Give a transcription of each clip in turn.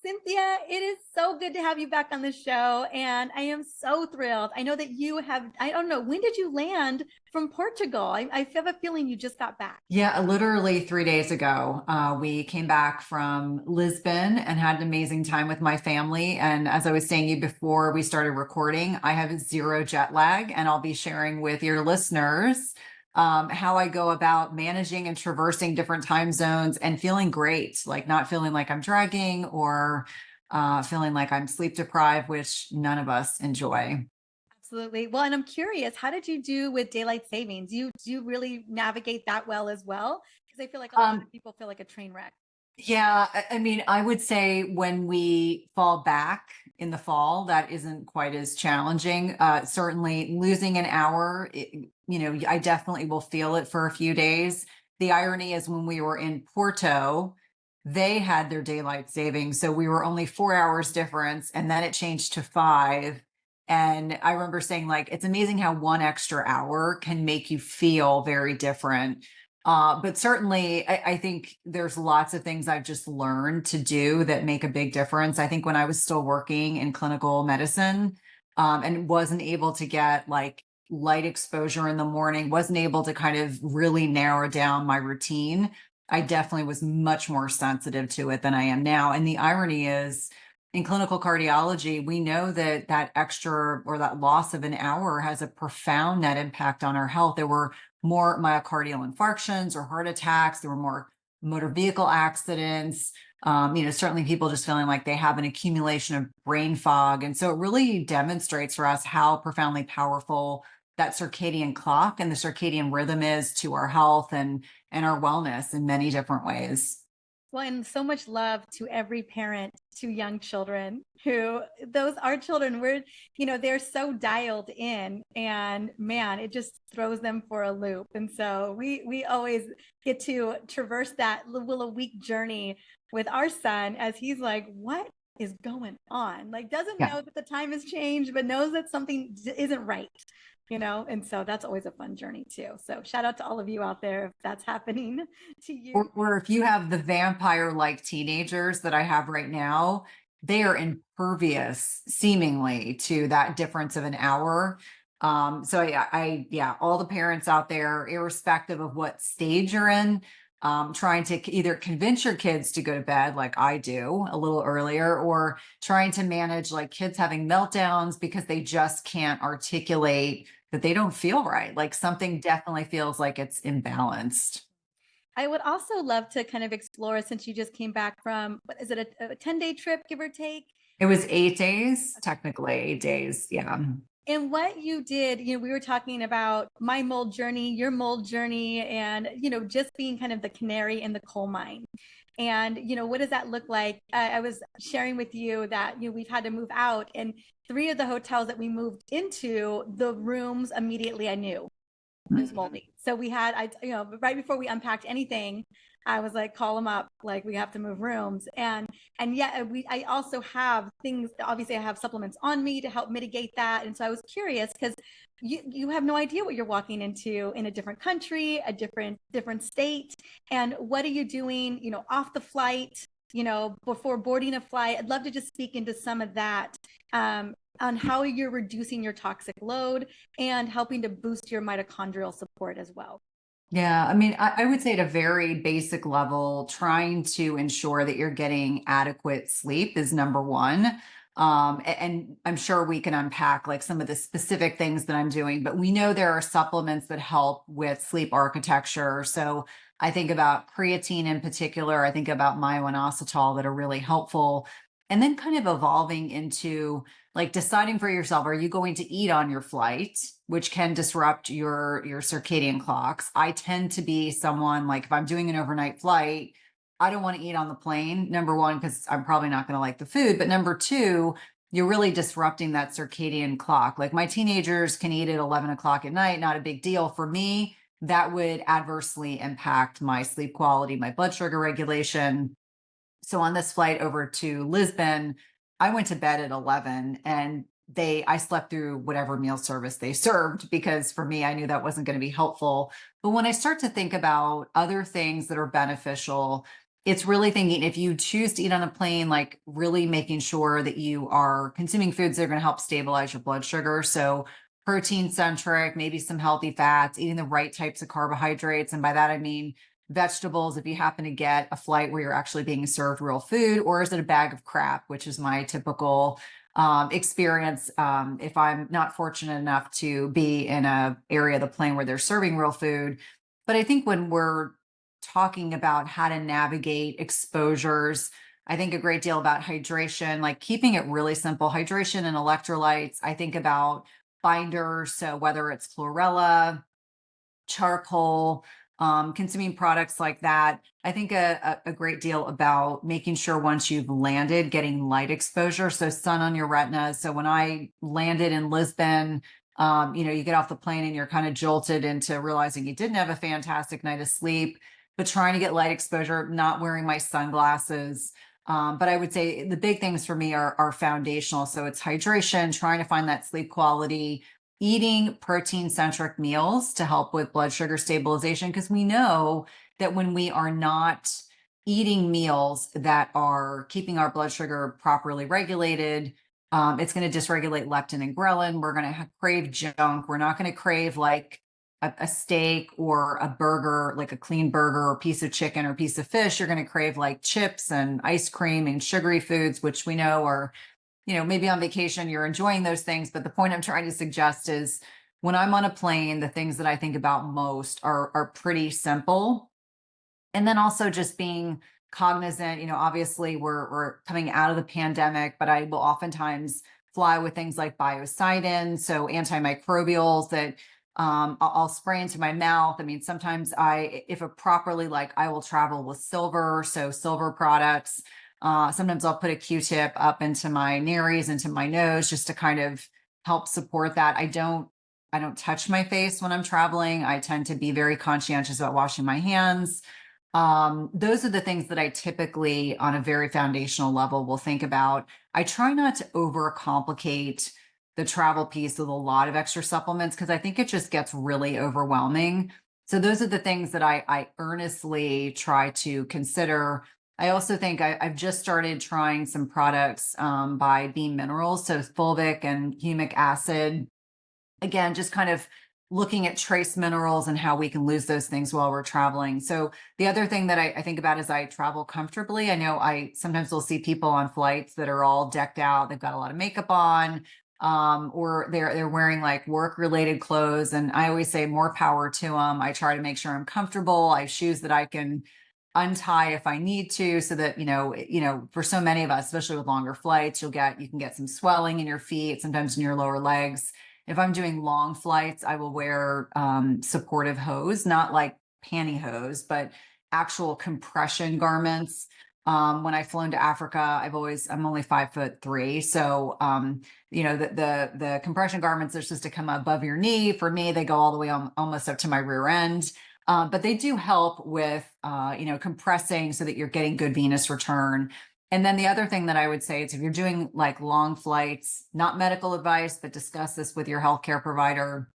Cynthia. It is so good to have you back on the show. And I am so thrilled. I know that you have, I don't know, when did you land from Portugal? I have a feeling you just got back. Yeah, literally 3 days ago, we came back from Lisbon and had an amazing time with my family. And as I was saying to you before we started recording, I have zero jet lag, and I'll be sharing with your listeners how I go about managing and traversing different time zones and feeling great, like not feeling like I'm dragging or feeling like I'm sleep deprived, which none of us enjoy. Absolutely. Well, and I'm curious, how did you do with daylight savings? Do you really navigate that well as well? Because I feel like a lot Um, of people feel like a train wreck. Yeah, I mean, I would say when we fall back in the fall, that isn't quite as challenging. Certainly losing an hour, I definitely will feel it for a few days. The irony is when we were in Porto, they had their daylight savings. So we were only 4 hours difference, and then it changed to five. And I remember saying, like, it's amazing how one extra hour can make you feel very different. But certainly, I think there's lots of things I've just learned to do that make a big difference. I think when I was still working in clinical medicine, and wasn't able to get like light exposure in the morning, wasn't able to kind of really narrow down my routine, I definitely was much more sensitive to it than I am now. And the irony is, in clinical cardiology, we know that that extra or that loss of an hour has a profound net impact on our health. There were more myocardial infarctions or heart attacks. There were more motor vehicle accidents. Certainly people just feeling like they have an accumulation of brain fog. And so it really demonstrates for us how profoundly powerful that circadian clock and the circadian rhythm is to our health and our wellness in many different ways. Well, and so much love to every parent to young children who those are children where, they're so dialed in and man, it just throws them for a loop. And so we always get to traverse that little week journey with our son as he's like, what is going on? Like doesn't Yeah. know that the time has changed, but knows that something isn't right. And so that's always a fun journey too. So shout out to all of you out there if that's happening to you. Or if you have the vampire like teenagers that I have right now, they are impervious seemingly to that difference of an hour. Yeah, all the parents out there, irrespective of what stage you're in, trying to either convince your kids to go to bed like I do a little earlier, or trying to manage like kids having meltdowns because they just can't articulate that they don't feel right. Like something definitely feels like it's imbalanced. I would also love to kind of explore since you just came back from, what is it, a 10-day trip, give or take? It was 8 days, technically 8 days. Yeah. And what you did, we were talking about my mold journey, your mold journey, and, just being kind of the canary in the coal mine. And, what does that look like? I was sharing with you that, we've had to move out, and three of the hotels that we moved into, the rooms immediately I knew it was moldy. So we had, right before we unpacked anything, I was like, call them up, like we have to move rooms. And yeah, I also have things, obviously I have supplements on me to help mitigate that. And so I was curious because you have no idea what you're walking into in a different country, a different state. And what are you doing, off the flight, before boarding a flight? I'd love to just speak into some of that. On how you're reducing your toxic load and helping to boost your mitochondrial support as well. Yeah. I mean, I would say at a very basic level, trying to ensure that you're getting adequate sleep is number one. And I'm sure we can unpack like some of the specific things that I'm doing, but we know there are supplements that help with sleep architecture. So I think about creatine in particular. I think about myo-inositol that are really helpful. And then kind of evolving into like deciding for yourself, are you going to eat on your flight, which can disrupt your circadian clocks? I tend to be someone like if I'm doing an overnight flight, I don't want to eat on the plane. Number one, because I'm probably not going to like the food. But number two, you're really disrupting that circadian clock. Like my teenagers can eat at 11 o'clock at night, not a big deal. For me, that would adversely impact my sleep quality, my blood sugar regulation. So on this flight over to Lisbon, I went to bed at 11 and I slept through whatever meal service they served because for me, I knew that wasn't going to be helpful. But when I start to think about other things that are beneficial, it's really thinking if you choose to eat on a plane, like really making sure that you are consuming foods that are going to help stabilize your blood sugar. So protein centric, maybe some healthy fats, eating the right types of carbohydrates. And by that, I mean vegetables. If you happen to get a flight where you're actually being served real food, or is it a bag of crap, which is my typical experience if I'm not fortunate enough to be in a area of the plane where they're serving real food. But I think when we're talking about how to navigate exposures, I think a great deal about hydration, like keeping it really simple, hydration and electrolytes. I think about binders, so whether it's chlorella, charcoal, consuming products like that. I think a great deal about making sure once you've landed, getting light exposure, so sun on your retina. So when I landed in Lisbon, you get off the plane and you're kind of jolted into realizing you didn't have a fantastic night of sleep, but trying to get light exposure, not wearing my sunglasses. But I would say the big things for me are foundational. So it's hydration, trying to find that sleep quality, eating protein centric meals to help with blood sugar stabilization, because we know that when we are not eating meals that are keeping our blood sugar properly regulated, it's going to dysregulate leptin and ghrelin. We're going to crave junk. We're not going to crave like a steak or a burger, like a clean burger or piece of chicken or piece of fish. You're going to crave like chips and ice cream and sugary foods, which we know are, maybe on vacation, you're enjoying those things. But the point I'm trying to suggest is when I'm on a plane, the things that I think about most are pretty simple. And then also just being cognizant, obviously we're coming out of the pandemic, but I will oftentimes fly with things like biocidin, so antimicrobials that I'll spray into my mouth. I mean, sometimes if a properly, like I will travel with silver, so silver products. Sometimes I'll put a Q-tip up into my nares, into my nose, just to kind of help support that. I don't touch my face when I'm traveling. I tend to be very conscientious about washing my hands. Those are the things that I typically, on a very foundational level, will think about. I try not to overcomplicate the travel piece with a lot of extra supplements, because I think it just gets really overwhelming. So those are the things that I earnestly try to consider. I also think I've just started trying some products by Beam Minerals, so fulvic and humic acid. Again, just kind of looking at trace minerals and how we can lose those things while we're traveling. So the other thing that I think about is I travel comfortably. I know I sometimes will see people on flights that are all decked out. They've got a lot of makeup on, or they're wearing like work related clothes. And I always say more power to them. I try to make sure I'm comfortable. I have shoes that I can untie if I need to, so that, for so many of us, especially with longer flights, you can get some swelling in your feet, sometimes in your lower legs. If I'm doing long flights, I will wear supportive hose, not like pantyhose, but actual compression garments. When I've flown to Africa, I'm only 5'3". So, the compression garments are supposed to come above your knee. For me, they go all the way almost up to my rear end. But they do help with, compressing so that you're getting good venous return. And then the other thing that I would say is if you're doing like long flights, not medical advice, but discuss this with your healthcare provider.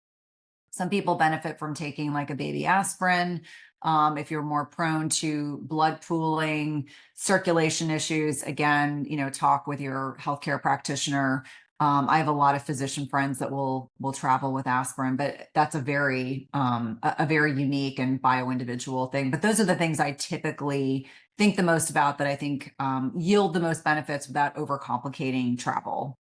Some people benefit from taking like a baby aspirin. If you're more prone to blood pooling, circulation issues, again, talk with your healthcare practitioner. I have a lot of physician friends that will travel with aspirin, but that's a very unique and bio-individual thing. But those are the things I typically think the most about, that I think yield the most benefits without overcomplicating travel.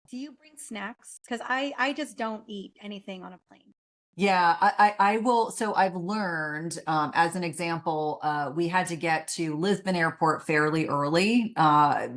Do you bring snacks? Because I just don't eat anything on a plane. Yeah, I will. So I've learned, as an example, we had to get to Lisbon Airport fairly early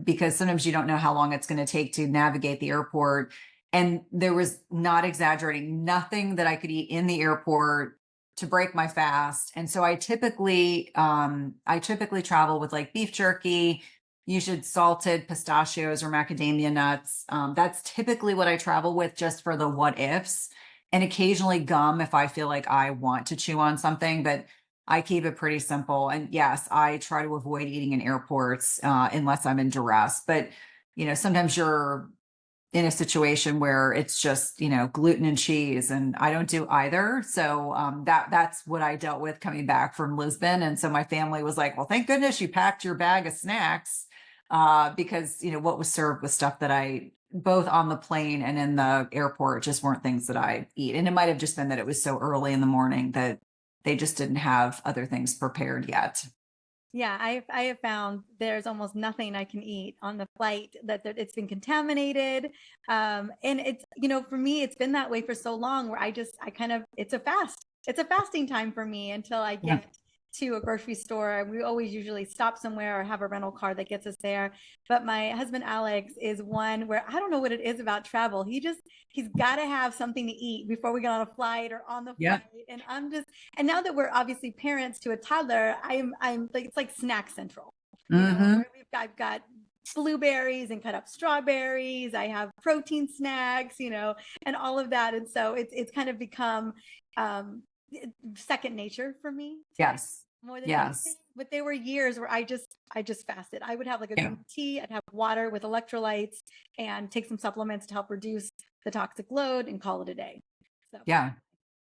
because sometimes you don't know how long it's going to take to navigate the airport. And there was, not exaggerating, nothing that I could eat in the airport to break my fast. And so I typically travel with like beef jerky, usually salted pistachios or macadamia nuts. That's typically what I travel with, just for the what ifs. And occasionally gum if I feel like I want to chew on something, but I keep it pretty simple. And yes, I try to avoid eating in airports unless I'm in duress. But sometimes you're in a situation where it's just, gluten and cheese, and I don't do either. So that's what I dealt with coming back from Lisbon. And so my family was like, well, thank goodness you packed your bag of snacks, because, what was served was stuff that I, both on the plane and in the airport, just weren't things that I eat. And it might have just been that it was so early in the morning that they just didn't have other things prepared yet. Yeah, I have found there's almost nothing I can eat on the flight that it's been contaminated. And it's, for me, it's been that way for so long where I kind of, it's a fast. It's a fasting time for me until I Yeah. get to a grocery store. We always usually stop somewhere or have a rental car that gets us there. But my husband Alex is one where I don't know what it is about travel. He's got to have something to eat before we get on a flight or on the Yeah. flight. And now that we're obviously parents to a toddler, I'm like, it's like snack central, Mm-hmm. where I've got blueberries and cut up strawberries. I have protein snacks, and all of that. And so it's kind of become second nature for me. Yes. More than Yes. anything. But there were years where I just fasted. I would have like a Yeah. green tea, I'd have water with electrolytes and take some supplements to help reduce the toxic load and call it a day. So Yeah.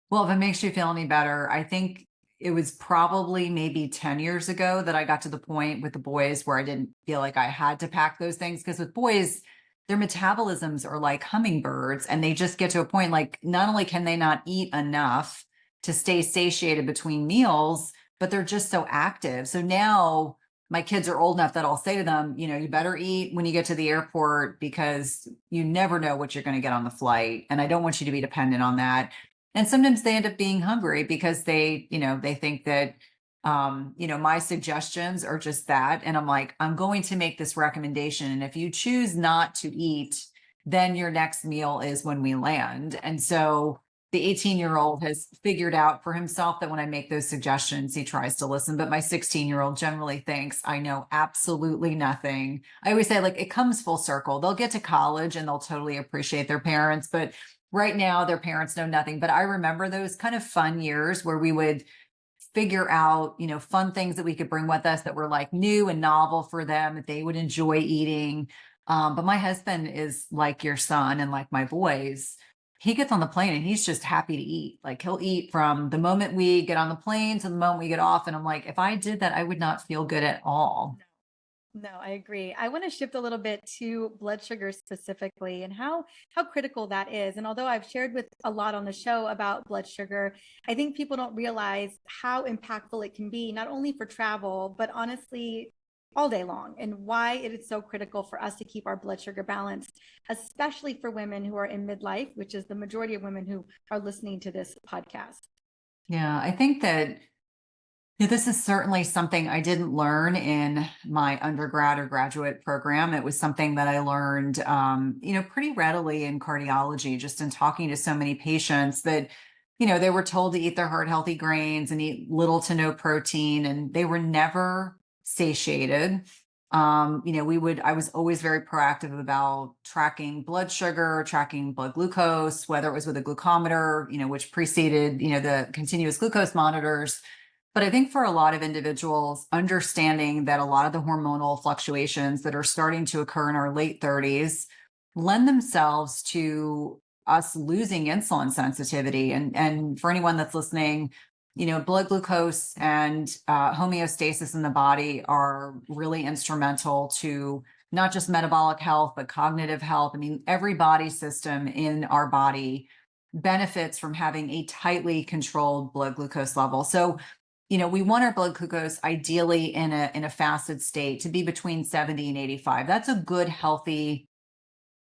Well, if it makes you feel any better, I think it was probably maybe 10 years ago that I got to the point with the boys where I didn't feel like I had to pack those things. Because with boys, their metabolisms are like hummingbirds, and they just get to a point like not only can they not eat enough to stay satiated between meals, but they're just so active. So now my kids are old enough that I'll say to them, you better eat when you get to the airport, because you never know what you're going to get on the flight. And I don't want you to be dependent on that. And sometimes they end up being hungry because they think that, my suggestions are just that. And I'm like, I'm going to make this recommendation. And if you choose not to eat, then your next meal is when we land. And so the 18-year-old has figured out for himself that when I make those suggestions, he tries to listen. But my 16-year-old generally thinks I know absolutely nothing. I always say, like, it comes full circle. They'll get to college and they'll totally appreciate their parents, but right now their parents know nothing. But I remember those kind of fun years where we would figure out, fun things that we could bring with us that were like new and novel for them, that they would enjoy eating. But my husband is like your son and like my boys. He gets on the plane and he's just happy to eat. Like, he'll eat from the moment we get on the plane to the moment we get off. And I'm like, if I did that, I would not feel good at all. no, I agree. I want to shift a little bit to blood sugar specifically and how critical that is. And although I've shared with a lot on the show about blood sugar, I think people don't realize how impactful it can be, not only for travel, but honestly, all day long, and why it is so critical for us to keep our blood sugar balanced, especially for women who are in midlife, which is the majority of women who are listening to this podcast. Yeah, I think that this is certainly something I didn't learn in my undergrad or graduate program. It was something that I learned, pretty readily in cardiology, just in talking to so many patients that, they were told to eat their heart healthy grains and eat little to no protein, and they were never satiated. I was always very proactive about tracking blood sugar, tracking blood glucose, whether it was with a glucometer, which preceded, the continuous glucose monitors. But I think for a lot of individuals, understanding that a lot of the hormonal fluctuations that are starting to occur in our late 30s lend themselves to us losing insulin sensitivity. And for anyone that's listening, blood glucose and homeostasis in the body are really instrumental to not just metabolic health, but cognitive health. I mean, every body system in our body benefits from having a tightly controlled blood glucose level. So we want our blood glucose ideally in a fasted state to be between 70 and 85. That's a good, healthy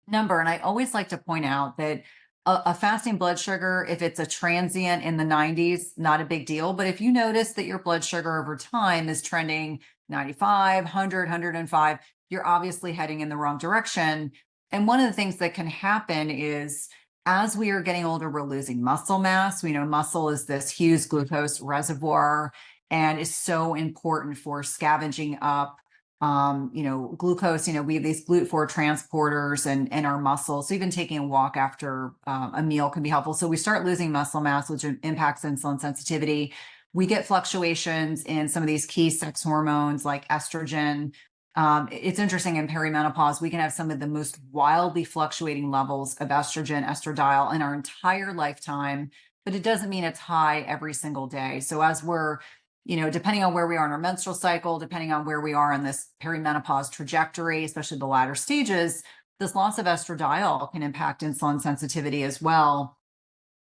number. And I always like to point out that a fasting blood sugar, if it's a transient in the 90s, not a big deal. But if you notice that your blood sugar over time is trending 95, 100, 105, you're obviously heading in the wrong direction. And one of the things that can happen is, as we are getting older, we're losing muscle mass. We know muscle is this huge glucose reservoir and is so important for scavenging up, glucose. We have these GLUT4 transporters and our muscles. So even taking a walk after a meal can be helpful. So we start losing muscle mass, which impacts insulin sensitivity. We get fluctuations in some of these key sex hormones like estrogen. It's interesting, in perimenopause, we can have some of the most wildly fluctuating levels of estrogen, estradiol in our entire lifetime, but it doesn't mean it's high every single day. So as we're, depending on where we are in our menstrual cycle, depending on where we are in this perimenopause trajectory, especially the latter stages, this loss of estradiol can impact insulin sensitivity as well.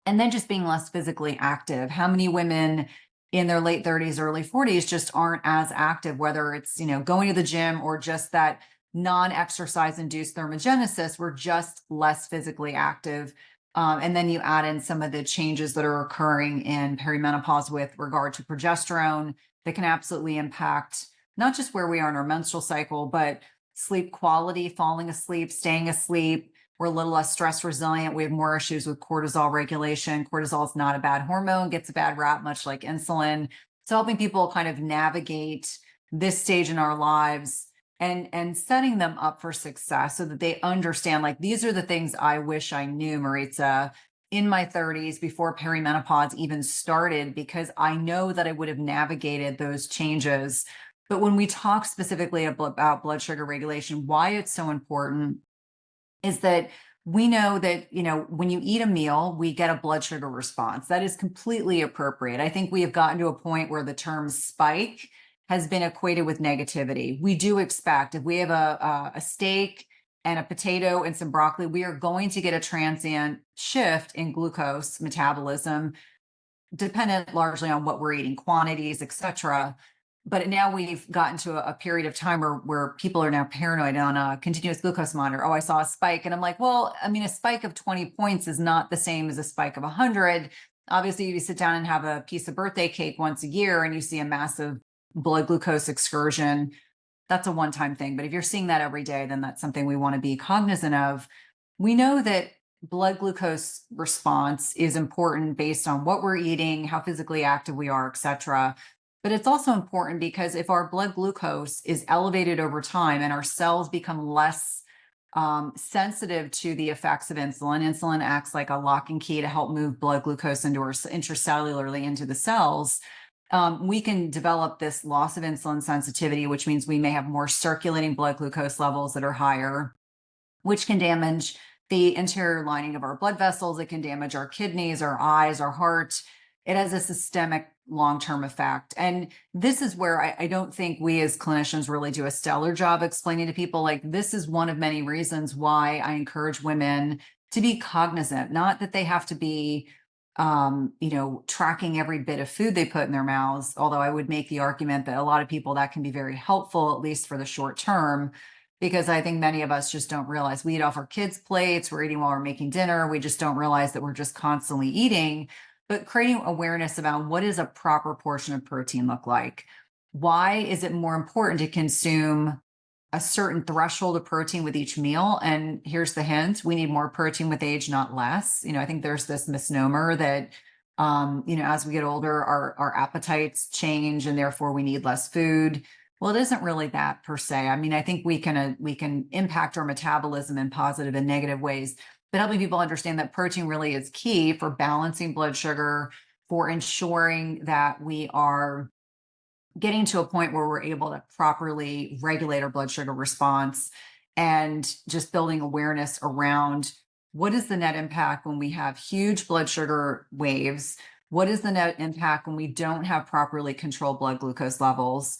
And then just being less physically active. How many women in their late 30s, early 40s just aren't as active, whether it's, going to the gym or just that non-exercise induced thermogenesis, we're just less physically active. And then you add in some of the changes that are occurring in perimenopause with regard to progesterone that can absolutely impact not just where we are in our menstrual cycle, but sleep quality, falling asleep, staying asleep. We're a little less stress resilient. We have more issues with cortisol regulation. Cortisol is not a bad hormone, gets a bad rap, much like insulin. So helping people kind of navigate this stage in our lives and setting them up for success so that they understand, like, these are the things I wish I knew, Mariza, in my 30s before perimenopause even started, because I know that I would have navigated those changes. But when we talk specifically about blood sugar regulation, why it's so important is that we know that, when you eat a meal, we get a blood sugar response. That is completely appropriate. I think we have gotten to a point where the term spike has been equated with negativity. We do expect, if we have a steak and a potato and some broccoli, we are going to get a transient shift in glucose metabolism, dependent largely on what we're eating, quantities, etc. But now we've gotten to a period of time where people are now paranoid on a continuous glucose monitor. Oh, I saw a spike. And I'm like, well, I mean, a spike of 20 points is not the same as a spike of 100. Obviously, if you sit down and have a piece of birthday cake once a year and you see a massive blood glucose excursion, that's a one-time thing. But if you're seeing that every day, then that's something we want to be cognizant of. We know that blood glucose response is important based on what we're eating, how physically active we are, etc. But it's also important because if our blood glucose is elevated over time and our cells become less sensitive to the effects of insulin, insulin acts like a lock and key to help move blood glucose intracellularly into the cells. We can develop this loss of insulin sensitivity, which means we may have more circulating blood glucose levels that are higher, which can damage the interior lining of our blood vessels. It can damage our kidneys, our eyes, our heart. It has a systemic long-term effect. And this is where I don't think we as clinicians really do a stellar job explaining to people, like, this is one of many reasons why I encourage women to be cognizant, not that they have to be, tracking every bit of food they put in their mouths. Although I would make the argument that a lot of people that can be very helpful, at least for the short term, because I think many of us just don't realize we eat off our kids' plates, we're eating while we're making dinner. We just don't realize that we're just constantly eating. But creating awareness about what does a proper portion of protein look like? Why is it more important to consume a certain threshold of protein with each meal? And here's the hint: we need more protein with age, not less. I think there's this misnomer that, as we get older, our appetites change and therefore we need less food. Well, it isn't really that per se. I mean, I think we can impact our metabolism in positive and negative ways, but helping people understand that protein really is key for balancing blood sugar, for ensuring that we are getting to a point where we're able to properly regulate our blood sugar response, and just building awareness around what is the net impact when we have huge blood sugar waves? What is the net impact when we don't have properly controlled blood glucose levels?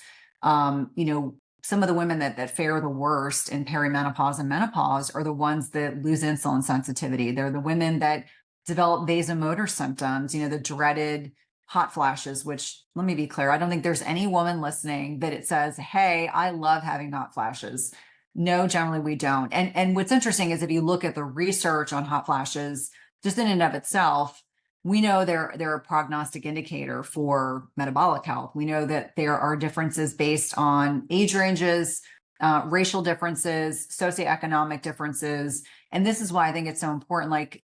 Some of the women that fare the worst in perimenopause and menopause are the ones that lose insulin sensitivity. They're the women that develop vasomotor symptoms, the dreaded hot flashes, which, let me be clear, I don't think there's any woman listening that it says, hey, I love having hot flashes. No, generally we don't. And what's interesting is if you look at the research on hot flashes, just in and of itself, we know they're a prognostic indicator for metabolic health. We know that there are differences based on age ranges, racial differences, socioeconomic differences. And this is why I think it's so important. Like,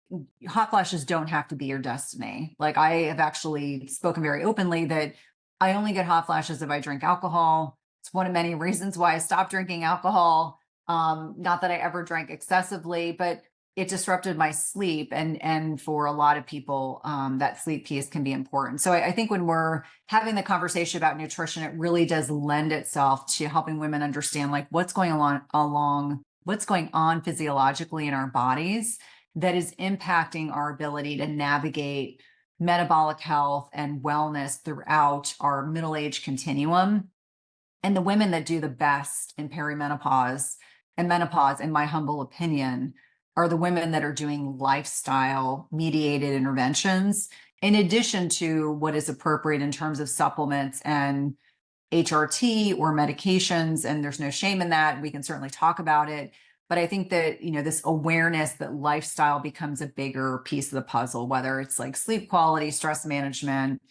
hot flashes don't have to be your destiny. Like, I have actually spoken very openly that I only get hot flashes if I drink alcohol. It's one of many reasons why I stopped drinking alcohol. Not that I ever drank excessively, but it disrupted my sleep, and for a lot of people, that sleep piece can be important. So I think when we're having the conversation about nutrition, it really does lend itself to helping women understand like what's going along what's going on physiologically in our bodies that is impacting our ability to navigate metabolic health and wellness throughout our middle age continuum. And the women that do the best in perimenopause and menopause, in my humble opinion, are the women that are doing lifestyle mediated interventions, in addition to what is appropriate in terms of supplements and HRT or medications. And there's no shame in that. We can certainly talk about it. But I think that, this awareness that lifestyle becomes a bigger piece of the puzzle, whether it's like sleep quality, stress management,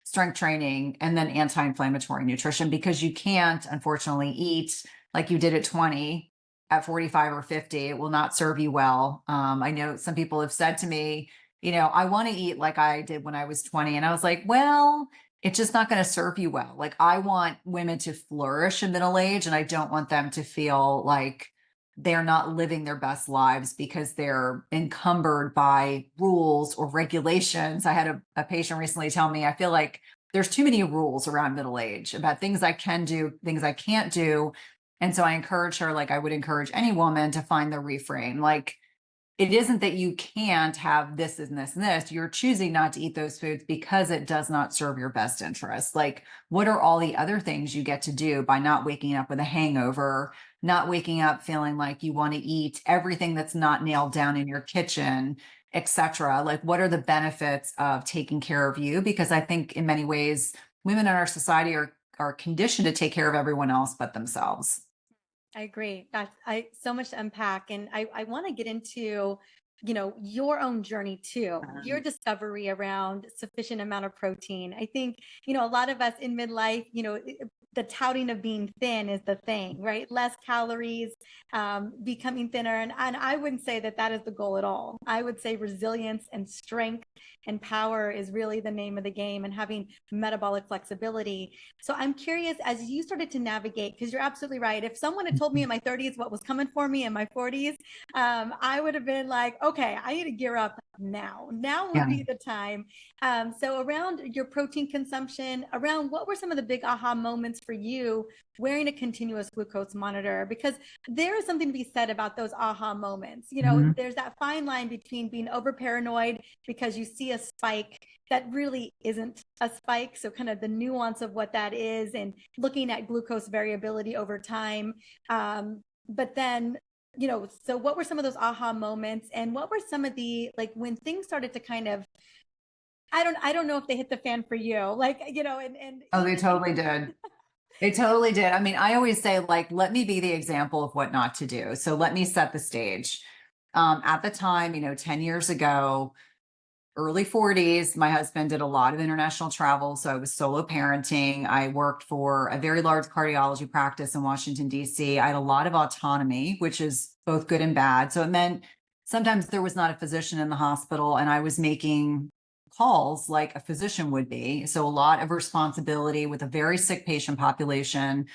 strength training, and then anti-inflammatory nutrition, because you can't unfortunately eat like you did at 20 at 45 or 50. It will not serve you well. I know some people have said to me, I want to eat like I did when I was 20. And I was like, well, it's just not going to serve you well. Like, I want women to flourish in middle age, and I don't want them to feel like they're not living their best lives because they're encumbered by rules or regulations. I had a patient recently tell me, I feel like there's too many rules around middle age about things I can do, things I can't do. And so I encourage her, like I would encourage any woman, to find the reframe. Like, it isn't that you can't have this and this and this. You're choosing not to eat those foods because it does not serve your best interest. Like, what are all the other things you get to do by not waking up with a hangover, not waking up feeling like you want to eat everything that's not nailed down in your kitchen, etc.? Like, what are the benefits of taking care of you? Because I think in many ways, women in our society are conditioned to take care of everyone else but themselves. I agree. That's so much to unpack. And I want to get into, your own journey too, your discovery around sufficient amount of protein. I think, a lot of us in midlife, the touting of being thin is the thing, right? Less calories, becoming thinner. And I wouldn't say that that is the goal at all. I would say resilience and strength and power is really the name of the game, and having metabolic flexibility. So I'm curious, as you started to navigate, because you're absolutely right. If someone had told me in my 30s what was coming for me in my 40s, I would have been like, okay, I need to gear up now. Now would be the time. So around your protein consumption, around what were some of the big aha moments for you wearing a continuous glucose monitor? Because there is something to be said about those aha moments. There's that fine line between being over paranoid because you see a spike that really isn't a spike. So kind of the nuance of what that is, and looking at glucose variability over time. But then, so what were some of those aha moments, and what were some of the, like, when things started to kind of, I don't know if they hit the fan for you, like, and Oh, they totally did. They totally did. I mean, I always say, like, let me be the example of what not to do. So let me set the stage. At the time, 10 years ago, early 40s, my husband did a lot of international travel. So I was solo parenting. I worked for a very large cardiology practice in Washington, D.C. I had a lot of autonomy, which is both good and bad. So it meant sometimes there was not a physician in the hospital, and I was making calls like a physician would be. So a lot of responsibility with a very sick patient population.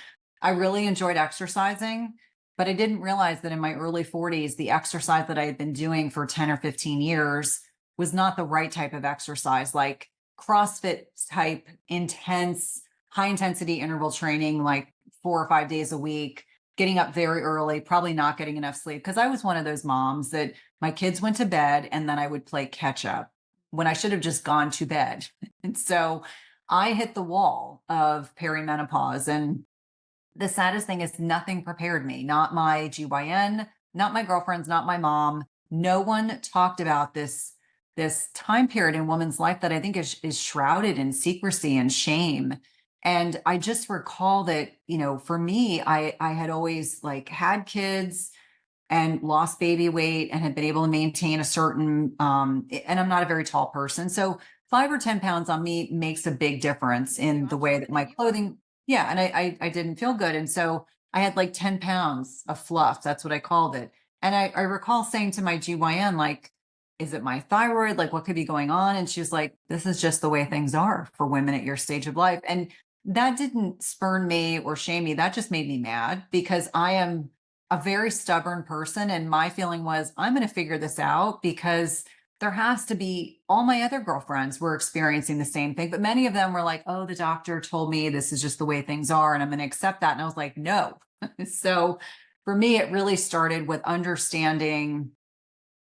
I really enjoyed exercising, but I didn't realize that in my early 40s, the exercise that I had been doing for 10 or 15 years was not the right type of exercise, like CrossFit type, intense, high intensity interval training, like 4 or 5 days a week, getting up very early, probably not getting enough sleep. Cause I was one of those moms that my kids went to bed and then I would play catch up when I should have just gone to bed. And so I hit the wall of perimenopause. And the saddest thing is, nothing prepared me, not my GYN, not my girlfriends, not my mom. No one talked about this time period in woman's life that I think is shrouded in secrecy and shame. And I just recall that, for me, I had always like had kids and lost baby weight and had been able to maintain a certain, and I'm not a very tall person. So 5 or 10 pounds on me makes a big difference in the way that my clothing, yeah. And I didn't feel good. And so I had like 10 pounds of fluff. That's what I called it. And I recall saying to my GYN, like, is it my thyroid? Like, what could be going on? And she was like, this is just the way things are for women at your stage of life. And that didn't spurn me or shame me. That just made me mad, because I am a very stubborn person. And my feeling was, I'm going to figure this out because there has to be, all my other girlfriends were experiencing the same thing. But many of them were like, oh, the doctor told me this is just the way things are, and I'm going to accept that. And I was like, no. So for me, it really started with understanding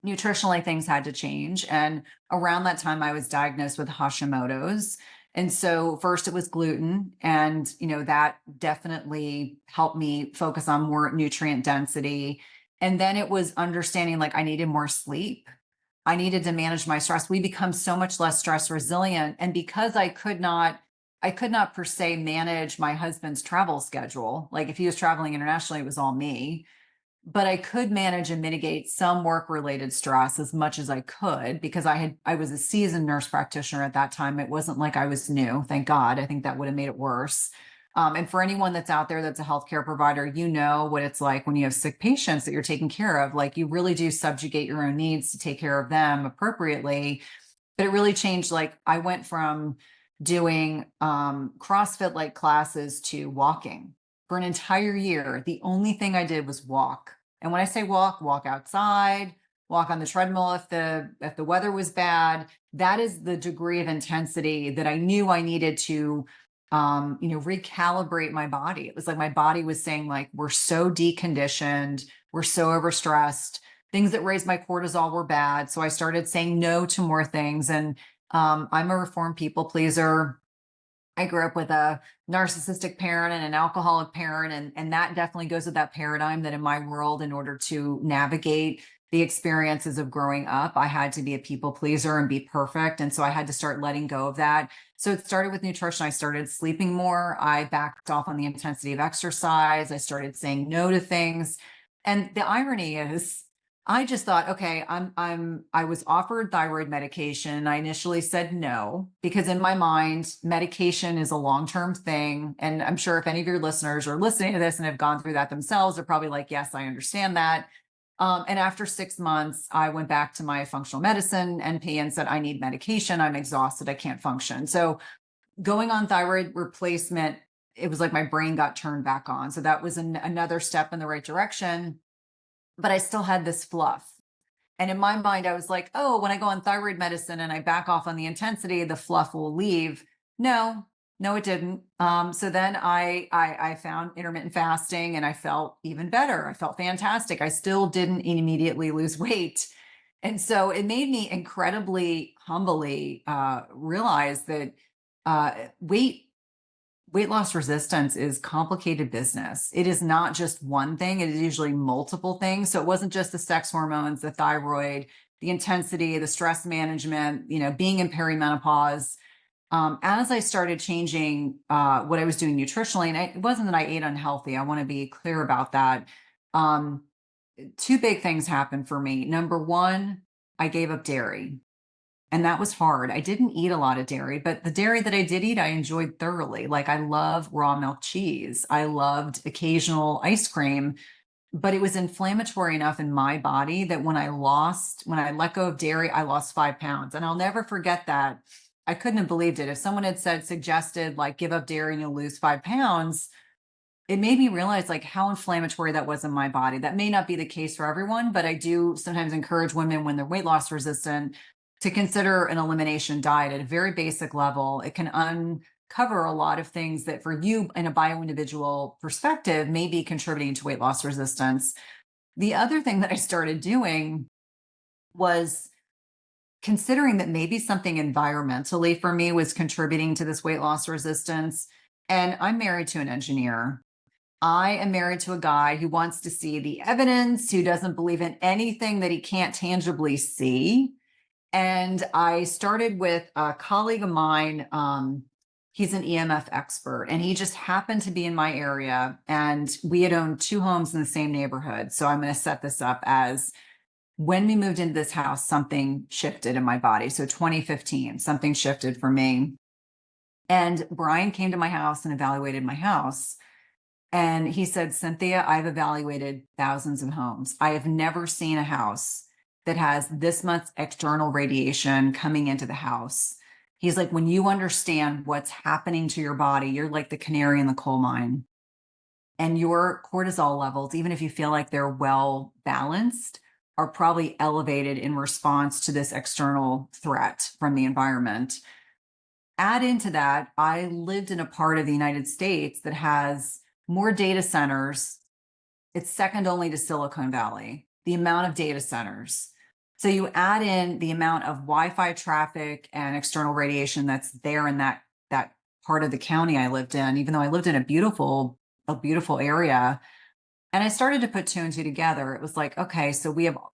nutritionally things had to change. And around that time, I was diagnosed with Hashimoto's. And so first it was gluten, and that definitely helped me focus on more nutrient density. And then it was understanding like I needed more sleep. I needed to manage my stress. We become so much less stress resilient. And because I could not per se manage my husband's travel schedule. Like if he was traveling internationally, it was all me, but I could manage and mitigate some work related stress as much as I could because I was a seasoned nurse practitioner at that time. It wasn't like I was new, thank God. I think that would have made it worse. And for anyone that's out there that's a healthcare provider, you know what it's like when you have sick patients that you're taking care of. Like you really do subjugate your own needs to take care of them appropriately. But it really changed. Like I went from doing CrossFit like classes to walking for an entire year. The only thing I did was walk. And when I say walk, walk outside, walk on the treadmill if the weather was bad. That is the degree of intensity that I knew I needed to recalibrate my body. It was like my body was saying, like, we're so deconditioned, we're so overstressed. Things that raised my cortisol were bad. So I started saying no to more things. And I'm a reformed people pleaser. I grew up with a narcissistic parent and an alcoholic parent, and that definitely goes with that paradigm that in my world, in order to navigate the experiences of growing up, I had to be a people pleaser and be perfect. And so I had to start letting go of that. So it started with nutrition. I started sleeping more. I backed off on the intensity of exercise. I started saying no to things. And the irony is, I just thought, okay, I was offered thyroid medication. I initially said no, because in my mind, medication is a long-term thing. And I'm sure if any of your listeners are listening to this and have gone through that themselves, they're probably like, yes, I understand that. And after 6 months, I went back to my functional medicine NP and said, I need medication. I'm exhausted. I can't function. So going on thyroid replacement, it was like my brain got turned back on. So that was another step in the right direction. But I still had this fluff. And in my mind, I was like, oh, when I go on thyroid medicine and I back off on the intensity, the fluff will leave. No, no, it didn't. So then I found intermittent fasting and I felt even better. I felt fantastic. I still didn't immediately lose weight. And so it made me incredibly humbly realize that weight loss resistance is complicated business. It is not just one thing. It is usually multiple things. So it wasn't just the sex hormones, the thyroid, the intensity, the stress management, being in perimenopause. As I started changing what I was doing nutritionally, and it wasn't that I ate unhealthy. I want to be clear about that. Two big things happened for me. Number one, I gave up dairy. And that was hard. I didn't eat a lot of dairy, but the dairy that I did eat, I enjoyed thoroughly. Like I love raw milk cheese. I loved occasional ice cream, but it was inflammatory enough in my body that when I let go of dairy, I lost 5 pounds. And I'll never forget that. I couldn't have believed it. If someone had suggested like give up dairy and you'll lose 5 pounds, it made me realize like how inflammatory that was in my body. That may not be the case for everyone, but I do sometimes encourage women when they're weight loss resistant to consider an elimination diet at a very basic level. It can uncover a lot of things that for you in a bio-individual perspective may be contributing to weight loss resistance. The other thing that I started doing was considering that maybe something environmentally for me was contributing to this weight loss resistance. And I'm married to an engineer. I am married to a guy who wants to see the evidence, who doesn't believe in anything that he can't tangibly see. And I started with a colleague of mine. He's an EMF expert, and he just happened to be in my area. And we had owned 2 homes in the same neighborhood. So I'm going to set this up as when we moved into this house, something shifted in my body. So 2015, something shifted for me. And Brian came to my house and evaluated my house. And he said, Cynthia, I've evaluated thousands of homes. I have never seen a house that has this much external radiation coming into the house. He's like, when you understand what's happening to your body, you're like the canary in the coal mine. and your cortisol levels, even if you feel like they're well balanced, are probably elevated in response to this external threat from the environment. Add into that, I lived in a part of the United States that has more data centers. It's second only to Silicon Valley, the amount of data centers. So you add in the amount of Wi-Fi traffic and external radiation that's there in that part of the county I lived in, even though I lived in a beautiful area. And I started to put two and two together. It was like, okay, so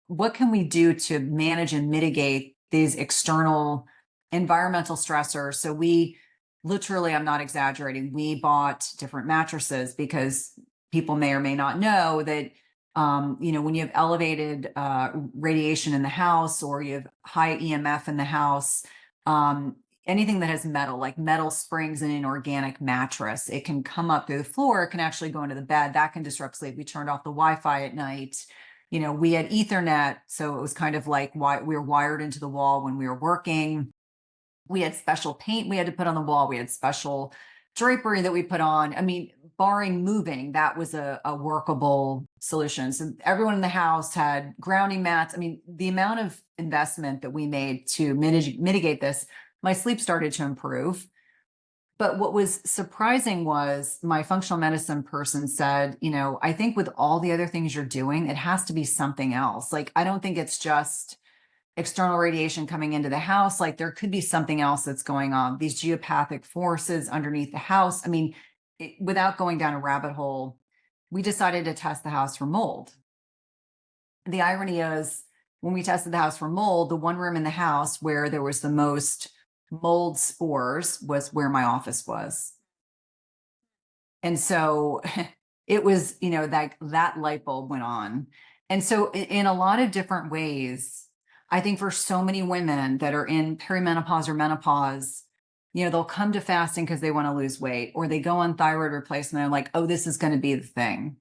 what can we do to manage and mitigate these external environmental stressors? So we literally, I'm not exaggerating, we bought different mattresses because people may or may not know that, when you have elevated radiation in the house, or you have high EMF in the house, anything that has metal, like metal springs in an organic mattress, it can come up through the floor. It can actually go into the bed. That can disrupt sleep. We turned off the Wi-Fi at night. We had Ethernet, so it was kind of like we were wired into the wall when we were working. We had special paint we had to put on the wall. We had special drapery that we put on. I mean, barring moving, that was a workable solution. So everyone in the house had grounding mats. I mean, the amount of investment that we made to mitigate this, my sleep started to improve. But what was surprising was my functional medicine person said, I think with all the other things you're doing, it has to be something else. Like, I don't think it's just external radiation coming into the house. Like, there could be something else that's going on, these geopathic forces underneath the house. I mean, without going down a rabbit hole, we decided to test the house for mold. The irony is, when we tested the house for mold, the one room in the house where there was the most mold spores was where my office was. And so it was, that light bulb went on. And so in a lot of different ways, I think for so many women that are in perimenopause or menopause, they'll come to fasting because they want to lose weight, or they go on thyroid replacement. And they're like, oh, this is going to be the thing,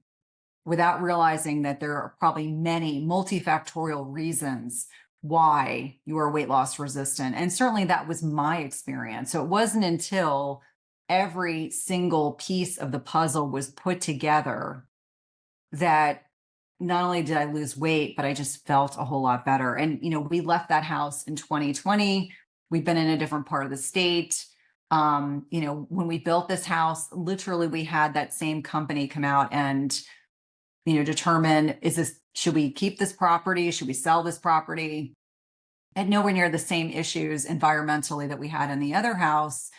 without realizing that there are probably many multifactorial reasons why you are weight loss resistant. And certainly that was my experience. So it wasn't until every single piece of the puzzle was put together that not only did I lose weight, but I just felt a whole lot better. And, we left that house in 2020. We've been in a different part of the state. When we built this house, literally we had that same company come out and, determine, should we keep this property? Should we sell this property? And nowhere near the same issues environmentally that we had in the other house.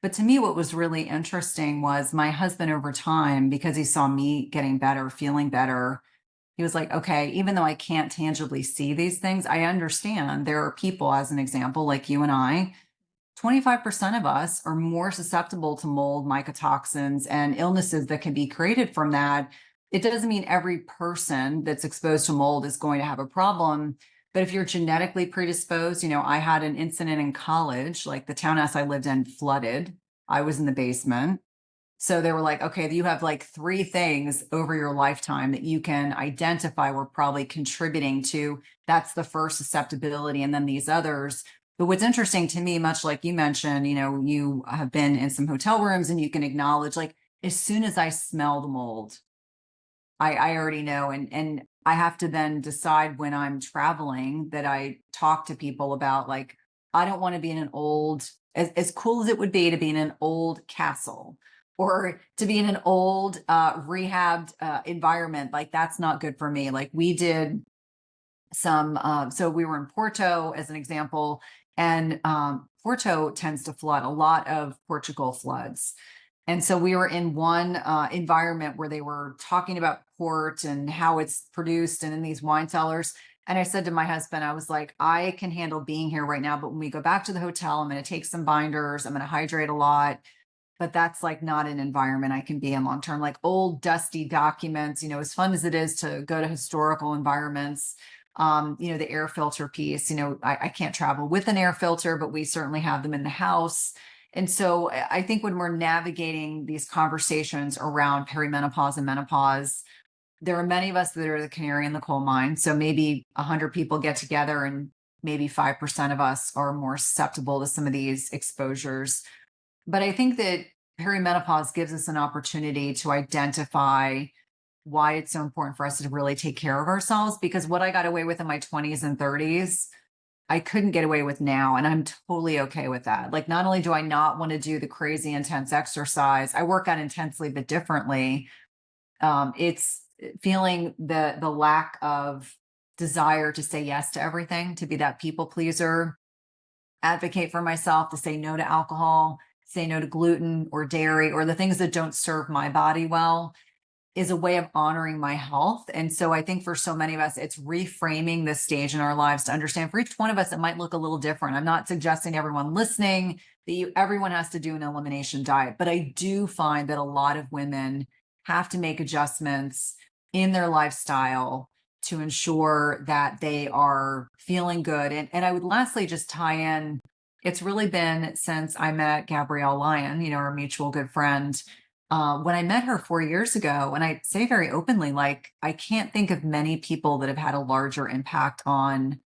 But to me, what was really interesting was my husband, over time, because he saw me getting better, feeling better, he was like, okay, even though I can't tangibly see these things, I understand there are people, as an example, like you and I, 25% of us are more susceptible to mold, mycotoxins, and illnesses that can be created from that. It doesn't mean every person that's exposed to mold is going to have a problem. But if you're genetically predisposed, I had an incident in college, like the townhouse I lived in flooded. I was in the basement. So they were like, okay, you have like 3 things over your lifetime that you can identify were probably contributing to. That's the first susceptibility. And then these others. But what's interesting to me, much like you mentioned, you have been in some hotel rooms and you can acknowledge, like, as soon as I smell the mold, I already know. And I have to then decide when I'm traveling that I talk to people about, like, I don't want to be in an old, as cool as it would be to be in an old castle, or to be in an old rehabbed environment. Like, that's not good for me. Like, we did so we were in Porto, as an example, and Porto tends to flood. A lot of Portugal floods. And so we were in one environment where they were talking about port and how it's produced and in these wine cellars. And I said to my husband, I was like, I can handle being here right now, but when we go back to the hotel, I'm going to take some binders. I'm going to hydrate a lot. But that's like not an environment I can be in long term. Like old dusty documents, as fun as it is to go to historical environments, the air filter piece, I can't travel with an air filter, but we certainly have them in the house. And so I think when we're navigating these conversations around perimenopause and menopause, there are many of us that are the canary in the coal mine. So maybe 100 people get together and maybe 5% of us are more susceptible to some of these exposures. But I think that perimenopause gives us an opportunity to identify why it's so important for us to really take care of ourselves. Because what I got away with in my 20s and 30s, I couldn't get away with now. And I'm totally okay with that. Like, not only do I not want to do the crazy intense exercise, I work out intensely, but differently. It's feeling the lack of desire to say yes to everything, to be that people pleaser, advocate for myself, to say no to alcohol, say no to gluten or dairy or the things that don't serve my body well, is a way of honoring my health. And so I think for so many of us, it's reframing this stage in our lives to understand for each one of us, it might look a little different. I'm not suggesting to everyone listening that everyone has to do an elimination diet, but I do find that a lot of women have to make adjustments in their lifestyle to ensure that they are feeling good. And I would lastly just tie in, it's really been since I met Gabrielle Lyon, our mutual good friend. When I met her 4 years ago, and I say very openly, like, I can't think of many people that have had a larger impact on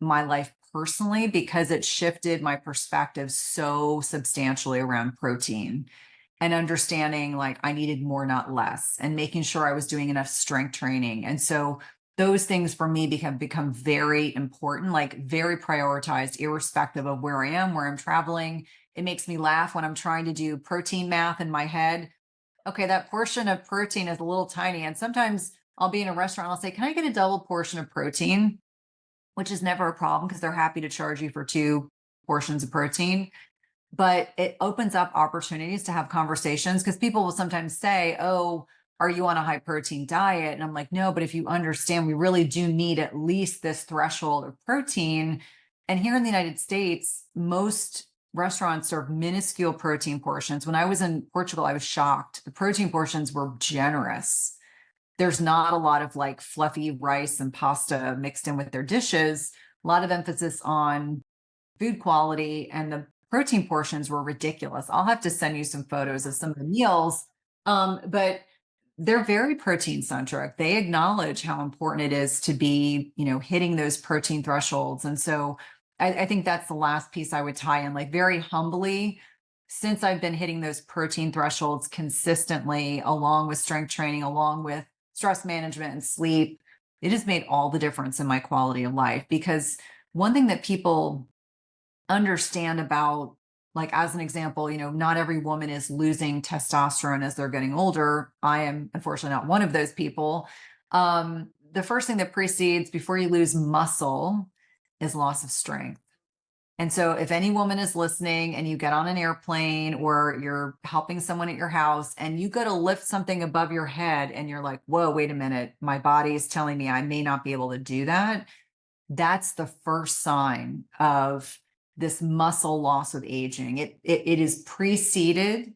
my life personally, because it shifted my perspective so substantially around protein and understanding like I needed more, not less, and making sure I was doing enough strength training. And so those things for me become very important, like very prioritized, irrespective of where I am, where I'm traveling. It makes me laugh when I'm trying to do protein math in my head. Okay, that portion of protein is a little tiny. And sometimes I'll be in a restaurant, I'll say, can I get a double portion of protein? Which is never a problem because they're happy to charge you for 2 portions of protein. But it opens up opportunities to have conversations, because people will sometimes say, oh, are you on a high protein diet? And I'm like, no, but if you understand, we really do need at least this threshold of protein. And here in the United States, most restaurants serve minuscule protein portions. When I was in Portugal, I was shocked. The protein portions were generous. There's not a lot of like fluffy rice and pasta mixed in with their dishes. A lot of emphasis on food quality, and the protein portions were ridiculous. I'll have to send you some photos of some of the meals. But they're very protein centric. They acknowledge how important it is to be, hitting those protein thresholds. And so I think that's the last piece I would tie in, like, very humbly, since I've been hitting those protein thresholds consistently, along with strength training, along with stress management and sleep, it has made all the difference in my quality of life. Because one thing that people understand about, like, as an example, not every woman is losing testosterone as they're getting older. I am unfortunately not one of those people. The first thing that precedes before you lose muscle is loss of strength. And so if any woman is listening and you get on an airplane or you're helping someone at your house and you go to lift something above your head and you're like, whoa, wait a minute, my body is telling me I may not be able to do that. That's the first sign of this muscle loss with aging. It is preceded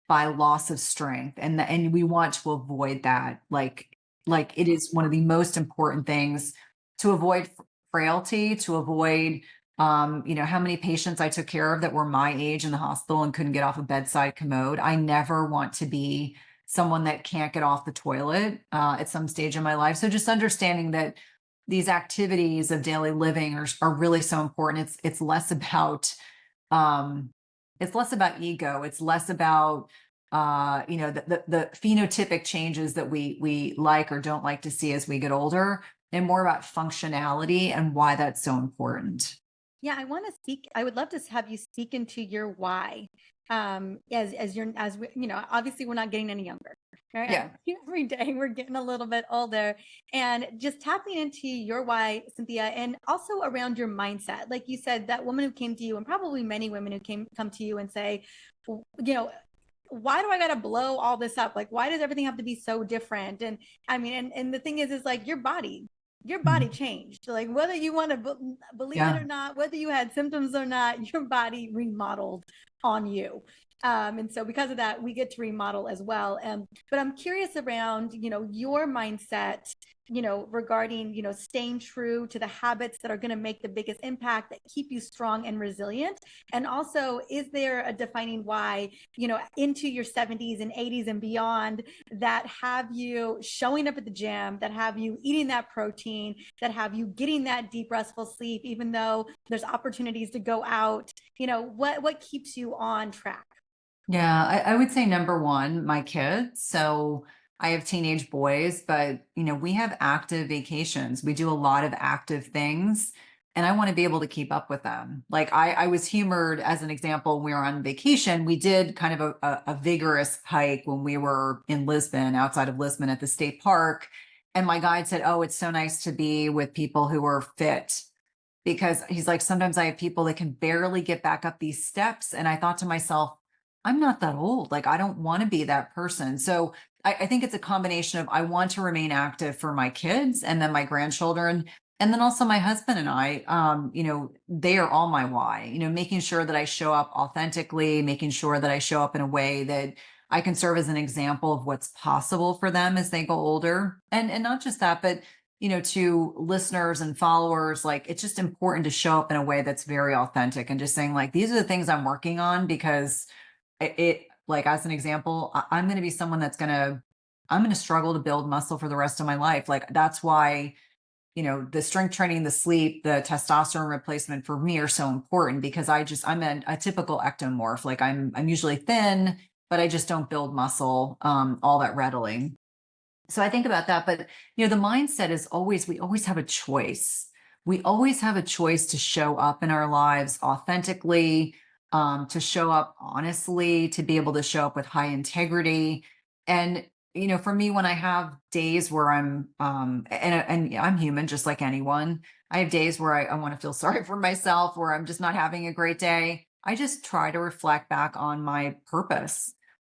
by loss of strength, and we want to avoid that. Like it is one of the most important things to avoid frailty, to avoid. How many patients I took care of that were my age in the hospital and couldn't get off a bedside commode. I never want to be someone that can't get off the toilet at some stage in my life. So just understanding that these activities of daily living are really so important. It's less about ego. It's less about the phenotypic changes that we like or don't like to see as we get older, and more about functionality and why that's so important. Yeah, I would love to have you speak into your why. Obviously we're not getting any younger. Right? Yeah. Every day we're getting a little bit older, and just tapping into your why, Cynthia, and also around your mindset. Like you said, that woman who came to you, and probably many women who come to you and say, why do I got to blow all this up? Like, why does everything have to be so different? And I mean, and the thing is like your body changed. Like, whether you want to believe it or not, whether you had symptoms or not, your body remodeled on you. And so because of that, we get to remodel as well. But I'm curious around, your mindset, regarding, staying true to the habits that are going to make the biggest impact, that keep you strong and resilient. And also, is there a defining why, into your 70s and 80s and beyond, that have you showing up at the gym, that have you eating that protein, that have you getting that deep, restful sleep, even though there's opportunities to go out, what keeps you on track? Yeah, I would say number one, my kids. So I have teenage boys, but we have active vacations. We do a lot of active things, and I want to be able to keep up with them. Like I was humored as an example, when we were on vacation. We did kind of a vigorous hike when we were in Lisbon, outside of Lisbon at the state park. And my guide said, "Oh, it's so nice to be with people who are fit." Because he's like, sometimes I have people that can barely get back up these steps. And I thought to myself, I'm not that old. Like, I don't want to be that person. So I think it's a combination of, I want to remain active for my kids and then my grandchildren. And then also my husband and I, they are all my why, making sure that I show up authentically, making sure that I show up in a way that I can serve as an example of what's possible for them as they go older. And not just that, but to listeners and followers, like, it's just important to show up in a way that's very authentic and just saying, like, these are the things I'm working on, because like, as an example, I'm going to be someone I'm going to struggle to build muscle for the rest of my life. Like, that's why, the strength training, the sleep, the testosterone replacement for me are so important, because I'm a typical ectomorph. Like, I'm usually thin, but I just don't build muscle all that readily. So I think about that, but the mindset is always, we always have a choice. We always have a choice to show up in our lives authentically, to show up honestly, to be able to show up with high integrity. And for me, when I have days where and I'm human just like anyone, I have days where I want to feel sorry for myself, where I'm just not having a great day. I just try to reflect back on my purpose.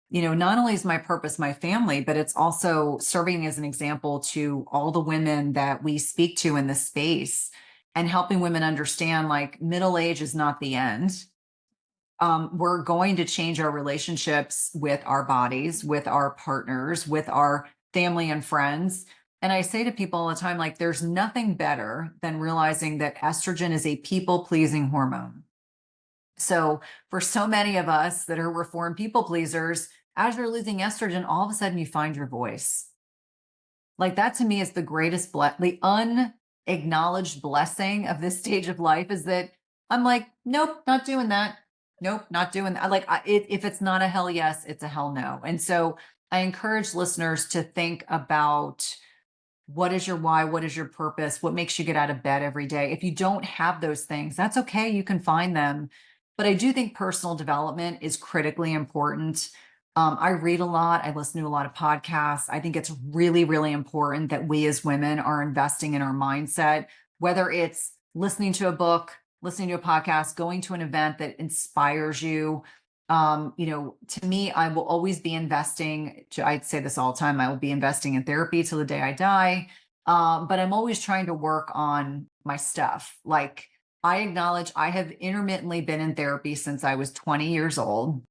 Not only is my purpose my family, but it's also serving as an example to all the women that we speak to in this space, and helping women understand, like, middle age is not the end. We're going to change our relationships with our bodies, with our partners, with our family and friends. And I say to people all the time, like, there's nothing better than realizing that estrogen is a people pleasing hormone. So for so many of us that are reformed people pleasers, as you're losing estrogen, all of a sudden you find your voice. Like, that to me is the greatest, the unacknowledged blessing of this stage of life, is that I'm like, nope, not doing that. Nope, not doing that. Like, if it's not a hell yes, it's a hell no. And so I encourage listeners to think about, what is your why? What is your purpose? What makes you get out of bed every day? If you don't have those things, that's okay. You can find them. But I do think personal development is critically important. I read a lot. I listen to a lot of podcasts. I think it's really, really important that we as women are investing in our mindset, whether it's listening to a book, listening to a podcast, going to an event that inspires you. To me, I will always be investing. I'd say this all the time. I will be investing in therapy till the day I die. But I'm always trying to work on my stuff. Like, I acknowledge I have intermittently been in therapy since I was 20 years old.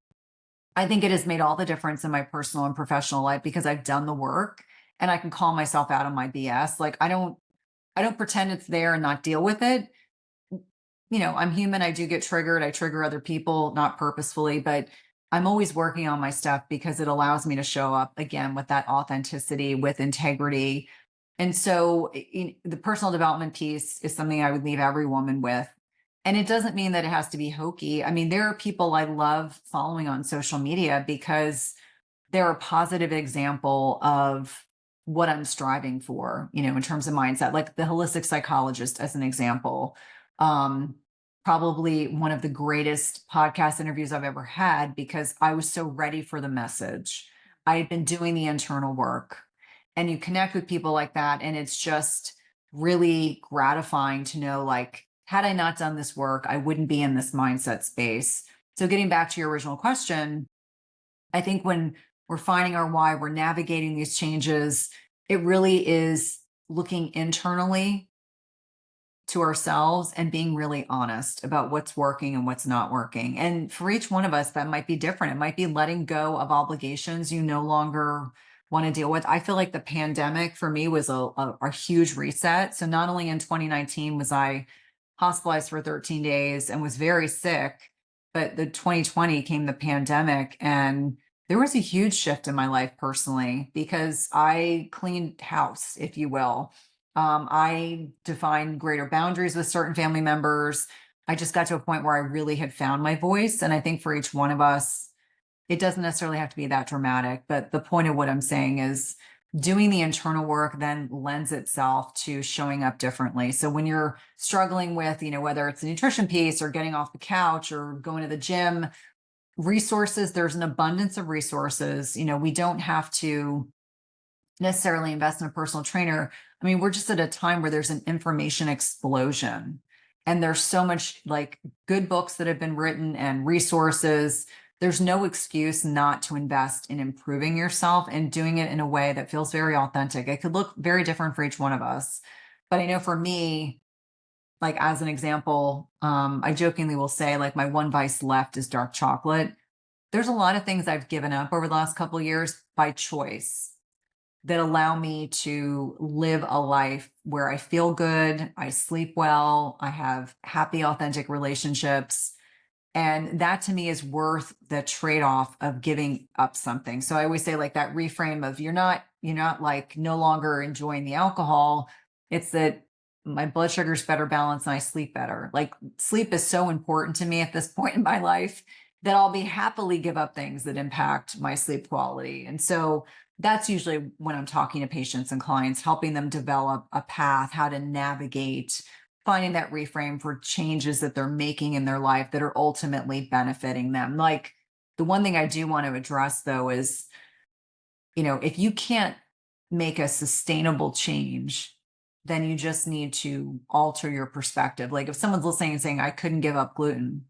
I think it has made all the difference in my personal and professional life, because I've done the work and I can call myself out on my BS. Like, I don't pretend it's there and not deal with it. I'm human. I do get triggered. I trigger other people, not purposefully, but I'm always working on my stuff, because it allows me to show up again with that authenticity, with integrity. And so the personal development piece is something I would leave every woman with. And it doesn't mean that it has to be hokey. I mean, there are people I love following on social media, because they're a positive example of what I'm striving for, in terms of mindset, like the holistic psychologist, as an example. Um, Probably one of the greatest podcast interviews I've ever had, because I was so ready for the message. I had been doing the internal work, and you connect with people like that. And it's just really gratifying to know, like, had I not done this work, I wouldn't be in this mindset space. So getting back to your original question, I think when we're finding our why, we're navigating these changes, it really is looking internally to ourselves and being really honest about what's working and what's not working. And for each one of us, that might be different. It might be letting go of obligations you no longer want to deal with. I feel like the pandemic for me was a huge reset. So not only in 2019 was I hospitalized for 13 days and was very sick, but the 2020 came the pandemic, and there was a huge shift in my life personally, because I cleaned house, if you will. I defined greater boundaries with certain family members. I just got to a point where I really had found my voice. And I think for each one of us, it doesn't necessarily have to be that dramatic, but the point of what I'm saying is doing the internal work then lends itself to showing up differently. So when you're struggling with, whether it's a nutrition piece or getting off the couch or going to the gym, resources, there's an abundance of resources. We don't have to necessarily invest in a personal trainer. I mean, we're just at a time where there's an information explosion and there's so much like good books that have been written and resources. There's no excuse not to invest in improving yourself and doing it in a way that feels very authentic. It could look very different for each one of us. But I know for me, like as an example, I jokingly will say like my one vice left is dark chocolate. There's a lot of things I've given up over the last couple of years by choice that allow me to live a life where I feel good, I sleep well, I have happy, authentic relationships. And that to me is worth the trade-off of giving up something. So I always say like that reframe of you're not like no longer enjoying the alcohol. It's that my blood sugar is better balanced and I sleep better. Like sleep is so important to me at this point in my life that I'll be happily give up things that impact my sleep quality. And so that's usually when I'm talking to patients and clients, helping them develop a path, how to navigate finding that reframe for changes that they're making in their life that are ultimately benefiting them. Like the one thing I do want to address though is, if you can't make a sustainable change, then you just need to alter your perspective. Like if someone's listening and saying, I couldn't give up gluten,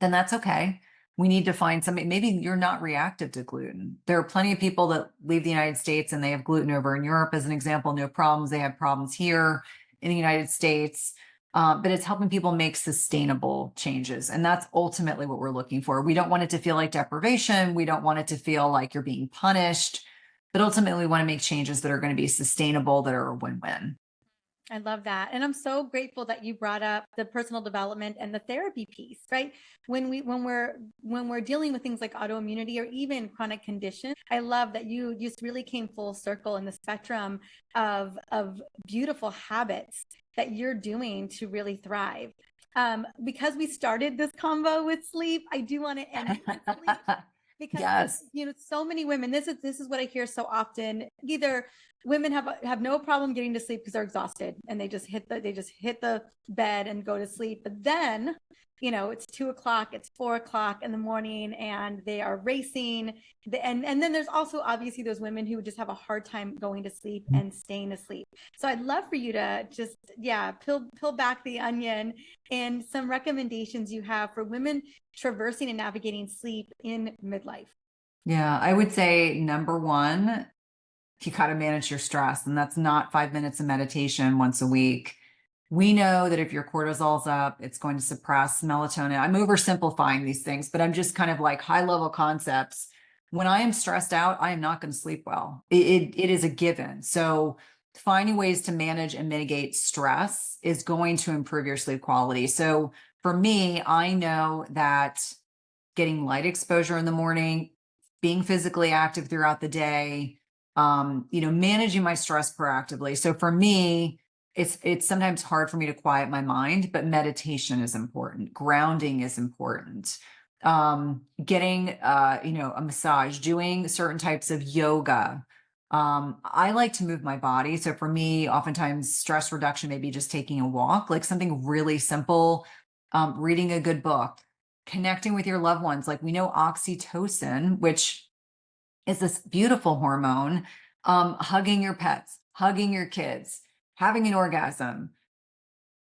then that's okay. We need to find something. Maybe you're not reactive to gluten. There are plenty of people that leave the United States and they have gluten over in Europe, as an example, no problems. They have problems here in the United States. But it's helping people make sustainable changes. And that's ultimately what we're looking for. We don't want it to feel like deprivation. We don't want it to feel like you're being punished. But ultimately, we want to make changes that are going to be sustainable, that are a win-win. I love that. And I'm so grateful that you brought up the personal development and the therapy piece, right? When we're dealing with things like autoimmunity or even chronic conditions, I love that you just really came full circle in the spectrum of beautiful habits that you're doing to really thrive. Because we started this combo with sleep, I do want to end with sleep. Because yes, so many women, this is what I hear so often. Either women have no problem getting to sleep because they're exhausted and they just hit the bed and go to sleep. But then, it's 2:00, it's 4:00 in the morning and they are racing. And then there's also obviously those women who just have a hard time going to sleep and staying asleep. So I'd love for you to just, peel back the onion and some recommendations you have for women traversing and navigating sleep in midlife. Yeah, I would say number one, you got to manage your stress. And that's not 5 minutes of meditation once a week. We know that if your cortisol's up, it's going to suppress melatonin. I'm oversimplifying these things, but I'm just kind of like high level concepts. When I am stressed out, I am not going to sleep well. It is a given. So finding ways to manage and mitigate stress is going to improve your sleep quality. So for me, I know that getting light exposure in the morning, being physically active throughout the day, managing my stress proactively. So for me, it's sometimes hard for me to quiet my mind, but meditation is important. Grounding is important. Getting, a massage, doing certain types of yoga. I like to move my body. So for me, oftentimes stress reduction may be just taking a walk, like something really simple, reading a good book, connecting with your loved ones. Like we know oxytocin, which is this beautiful hormone, hugging your pets, hugging your kids, having an orgasm,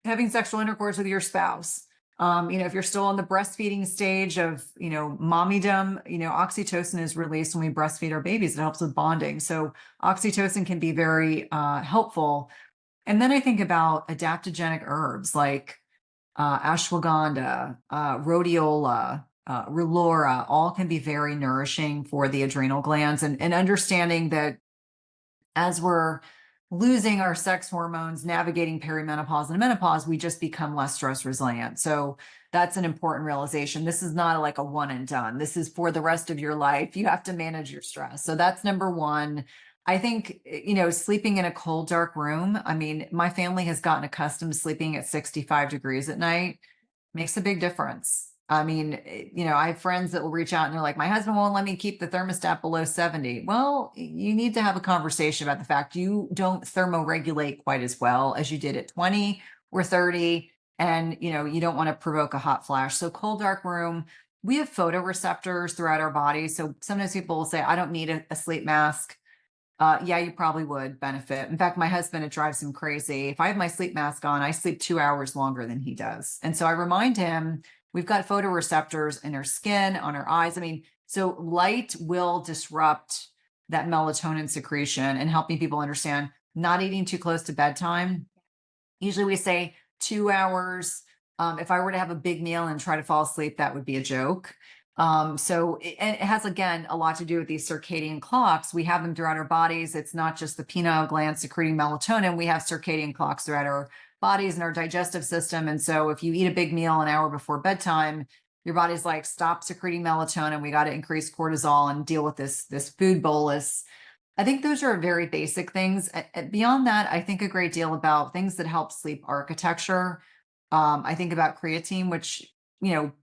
having sexual intercourse with your spouse. If you're still on the breastfeeding stage of, mommydom, oxytocin is released when we breastfeed our babies. It helps with bonding. So oxytocin can be very helpful. And then I think about adaptogenic herbs like ashwagandha, rhodiola, relora, all can be very nourishing for the adrenal glands, and understanding that as we're losing our sex hormones, navigating perimenopause and menopause, we just become less stress resilient. So that's an important realization. This is not like a one and done. This is for the rest of your life. You have to manage your stress. So that's number one. I think, sleeping in a cold, dark room. I mean, my family has gotten accustomed to sleeping at 65 degrees at night. Makes a big difference. I mean, I have friends that will reach out and they're like, my husband won't let me keep the thermostat below 70. Well, you need to have a conversation about the fact you don't thermoregulate quite as well as you did at 20 or 30. And, you don't want to provoke a hot flash. So cold, dark room, we have photoreceptors throughout our body. So sometimes people will say, I don't need a sleep mask. Yeah, you probably would benefit. In fact, my husband, it drives him crazy. If I have my sleep mask on, I sleep 2 hours longer than he does. And so I remind him, we've got photoreceptors in our skin, on our eyes. I mean, so light will disrupt that melatonin secretion, and helping people understand not eating too close to bedtime. Usually we say 2 hours. If I were to have a big meal and try to fall asleep, that would be a joke. And it has, again, a lot to do with these circadian clocks. We have them throughout our bodies. It's not just the pineal gland secreting melatonin. We have circadian clocks throughout our bodies and our digestive system. And so if you eat a big meal an hour before bedtime, your body's like, stop secreting melatonin. We got to increase cortisol and deal with this food bolus. I think those are very basic things. Beyond that, I think a great deal about things that help sleep architecture. I think about creatine, which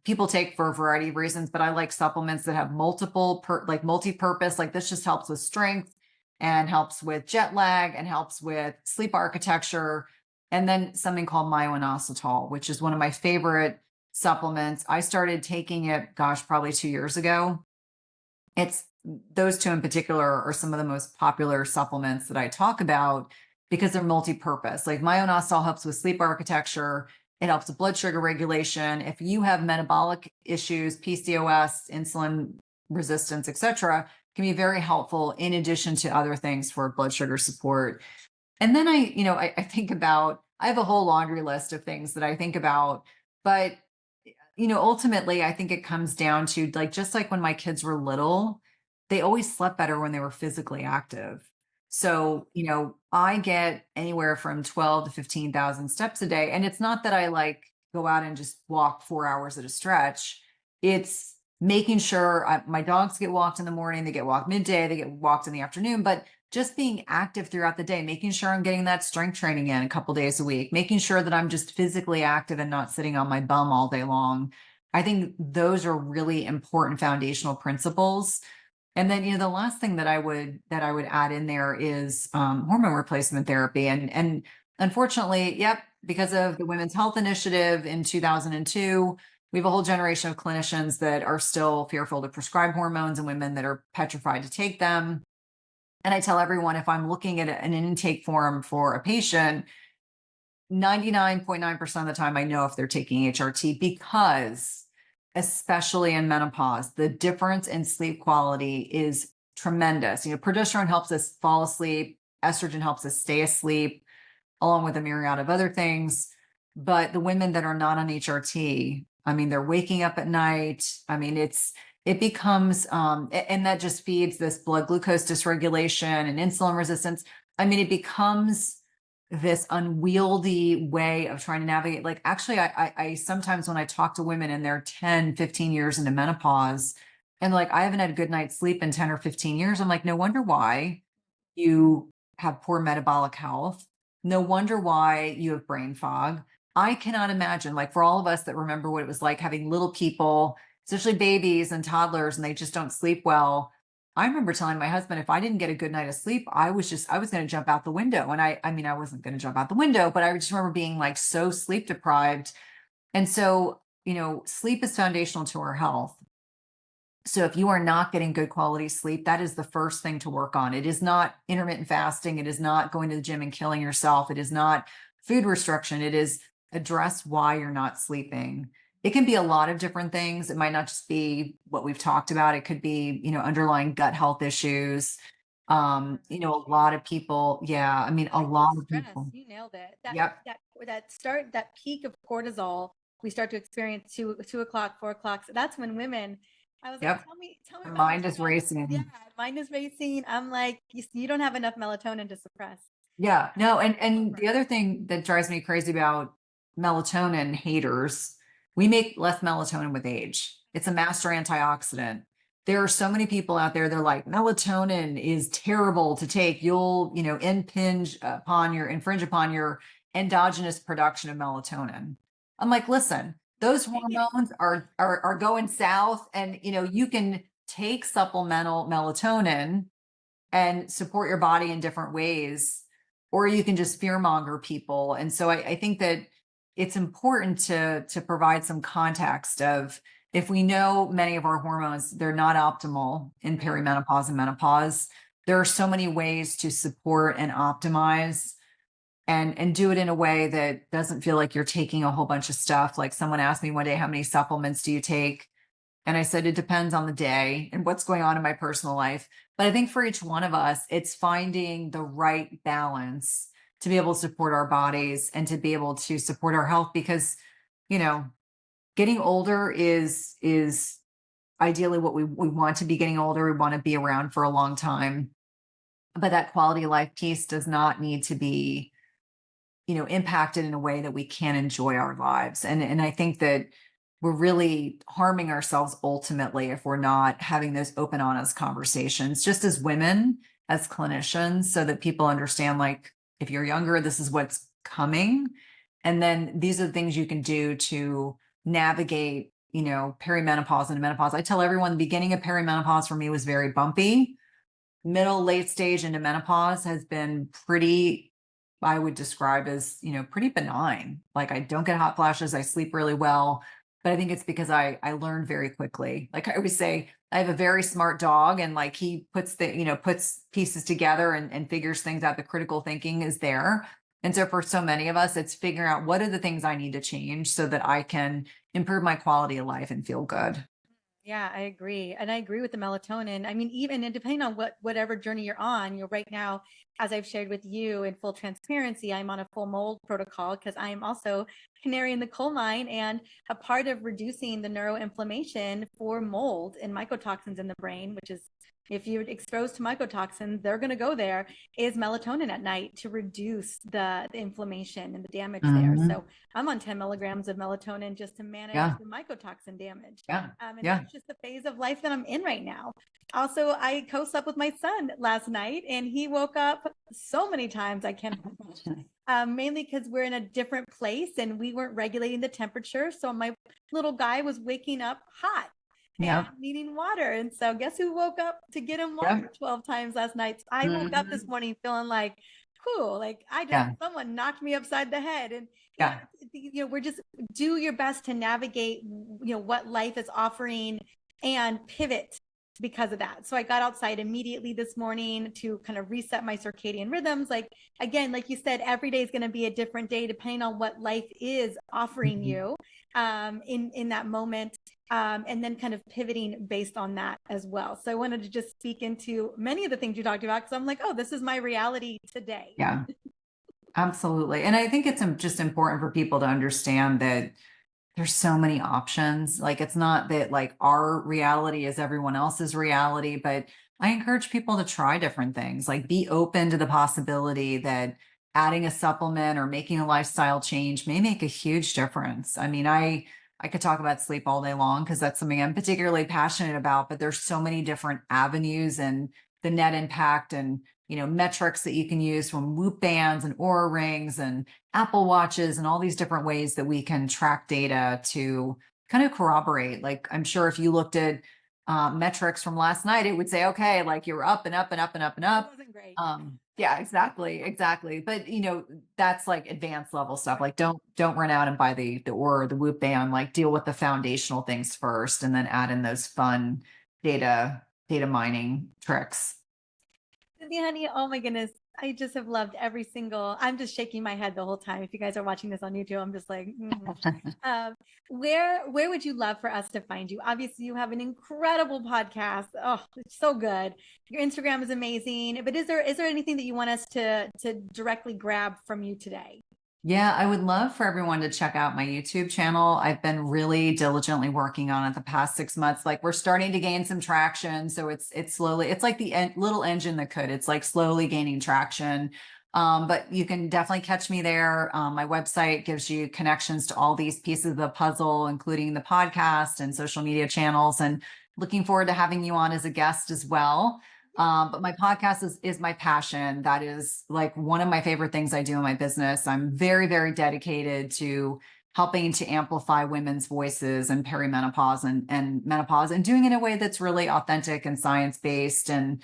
people take for a variety of reasons, but I like supplements that have multi-purpose. Like this just helps with strength and helps with jet lag and helps with sleep architecture. And then something called myo-inositol, which is one of my favorite supplements. I started taking it, gosh, probably 2 years ago. It's those two in particular are some of the most popular supplements that I talk about because they're multi-purpose. Like myo-inositol helps with sleep architecture. It helps with blood sugar regulation. If you have metabolic issues, PCOS, insulin resistance, etc., can be very helpful in addition to other things for blood sugar support. And then I think about, I have a whole laundry list of things that I think about, but ultimately I think it comes down to just like when my kids were little, they always slept better when they were physically active. So, I get anywhere from 12 to 15,000 steps a day. And it's not that I go out and just walk 4 hours at a stretch. It's making sure my dogs get walked in the morning, they get walked midday, they get walked in the afternoon, but just being active throughout the day, making sure I'm getting that strength training in a couple days a week, making sure that I'm just physically active and not sitting on my bum all day long. I think those are really important foundational principles. And then, the last thing that I would add in there is hormone replacement therapy. And unfortunately, yep, because of the Women's Health Initiative in 2002, we have a whole generation of clinicians that are still fearful to prescribe hormones and women that are petrified to take them. And I tell everyone, if I'm looking at an intake form for a patient, 99.9% of the time I know if they're taking HRT, because especially in menopause, the difference in sleep quality is tremendous. Progesterone helps us fall asleep. Estrogen helps us stay asleep, along with a myriad of other things. But the women that are not on HRT, I mean, they're waking up at night. I mean, it becomes, and that just feeds this blood glucose dysregulation and insulin resistance. I mean, it becomes this unwieldy way of trying to navigate. Actually, I sometimes when I talk to women and they're 10, 15 years into menopause and I haven't had a good night's sleep in 10 or 15 years, I'm like, no wonder why you have poor metabolic health. No wonder why you have brain fog. I cannot imagine, for all of us that remember what it was like having little people, especially babies and toddlers, and they just don't sleep well. I remember telling my husband, if I didn't get a good night of sleep, I was going to jump out the window. And I mean, I wasn't going to jump out the window, but I just remember being so sleep deprived. And so, sleep is foundational to our health. So if you are not getting good quality sleep, that is the first thing to work on. It is not intermittent fasting. It is not going to the gym and killing yourself. It is not food restriction. It is address why you're not sleeping. It can be a lot of different things. It might not just be what we've talked about. It could be, underlying gut health issues. A lot of people, yeah, I mean, a lot of Stress, people. you nailed it. Yep. That peak of cortisol, we start to experience 2 o'clock, 4 o'clock. So that's when women, I was Yep. like, tell me Your about mind is racing. Yeah, mind is racing. I'm like, you don't have enough melatonin to suppress. Yeah, no, and the other thing that drives me crazy about melatonin haters, we make less melatonin with age. It's a master antioxidant. There are so many people out there, they're like, melatonin is terrible to take. You'll, infringe upon your endogenous production of melatonin. I'm like, listen, those hormones are going south, and you can take supplemental melatonin and support your body in different ways, or you can just fearmonger people. And so I think that it's important to provide some context of, if we know many of our hormones, they're not optimal in perimenopause and menopause, there are so many ways to support and optimize and do it in a way that doesn't feel like you're taking a whole bunch of stuff. Like someone asked me one day, how many supplements do you take? And I said, it depends on the day and what's going on in my personal life. But I think for each one of us, it's finding the right balance to be able to support our bodies and to be able to support our health, because, you know, getting older is ideally what we want to be. Getting older, we want to be around for a long time. But that quality of life piece does not need to be, impacted in a way that we can't enjoy our lives. And I think that we're really harming ourselves ultimately if we're not having those open, honest conversations, just as women, as clinicians, so that people understand, like, if you're younger, this is what's coming. And then these are the things you can do to navigate, perimenopause and menopause. I tell everyone the beginning of perimenopause for me was very bumpy. Middle, late stage into menopause has been pretty, I would describe as, pretty benign. Like, I don't get hot flashes. I sleep really well. But I think it's because I learned very quickly. Like I always say, I have a very smart dog, and like he puts puts pieces together and figures things out. The critical thinking is there. And so for so many of us, it's figuring out what are the things I need to change so that I can improve my quality of life and feel good. Yeah, I agree. And I agree with the melatonin. I mean, even and depending on whatever journey you're on, right now, as I've shared with you in full transparency, I'm on a full mold protocol because I am also canary in the coal mine, and a part of reducing the neuroinflammation for mold and mycotoxins in the brain, which is, if you're exposed to mycotoxins, they're going to go there, is melatonin at night to reduce the inflammation and the damage there. Mhm. So I'm on 10 milligrams of melatonin just to manage Yeah. the mycotoxin damage. Yeah. And Yeah. that's just the phase of life that I'm in right now. Also, I co-slept with my son last night, and he woke up so many times I can't mainly because we're in a different place and we weren't regulating the temperature. So my little guy was waking up hot and Yeah. needing water. And so guess who woke up to get him water Yeah. 12 times last night? So I woke up this Mhm. morning feeling like, cool, like Yeah. someone knocked me upside the head. And Yeah. we're just, do your best to navigate, what life is offering and pivot because of that. So I got outside immediately this morning to kind of reset my circadian rhythms. Like, again, like you said, every day is going to be a different day depending on what life is offering Mhm. you in that moment. And then kind of pivoting based on that as well. So I wanted to just speak into many of the things you talked about, because I'm like, oh, this is my reality today. Yeah. Absolutely. And I think it's just important for people to understand that there's so many options. Like, it's not that like our reality is everyone else's reality, but I encourage people to try different things. Like, be open to the possibility that adding a supplement or making a lifestyle change may make a huge difference. I mean, I could talk about sleep all day long because that's something I'm particularly passionate about, but there's so many different avenues and the net impact and, metrics that you can use, from Whoop bands and Aura rings and Apple watches and all these different ways that we can track data to kind of corroborate. Like, I'm sure if you looked at metrics from last night, it would say, okay, like you're up and up and up and up and It up. wasn't great. Yeah, exactly. But that's like advanced level stuff. Like, don't run out and buy the Aura or the Whoop band. Like, deal with the foundational things first, and then add in those fun data mining tricks. Cynthia, honey, oh my goodness. I just have loved every single, I'm just shaking my head the whole time. If you guys are watching this on YouTube, I'm just like, um, where would you love for us to find you? Obviously, you have an incredible podcast. Oh, it's so good. Your Instagram is amazing. But is there anything that you want us to directly grab from you today? Yeah, I would love for everyone to check out my YouTube channel. I've been really diligently working on it the past 6 months. Like, we're starting to gain some traction. So it's slowly, it's like the little engine that could, it's like slowly gaining traction. But you can definitely catch me there. My website gives you connections to all these pieces of the puzzle, including the podcast and social media channels. And looking forward to having you on as a guest as well. But my podcast is my passion. That is like one of my favorite things I do in my business. I'm very, very dedicated to helping to amplify women's voices and perimenopause and menopause, and doing it in a way that's really authentic and science-based. And,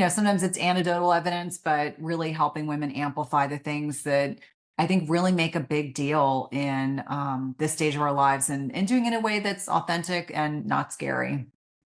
sometimes it's anecdotal evidence, but really helping women amplify the things that I think really make a big deal in this stage of our lives, and doing it in a way that's authentic and not scary.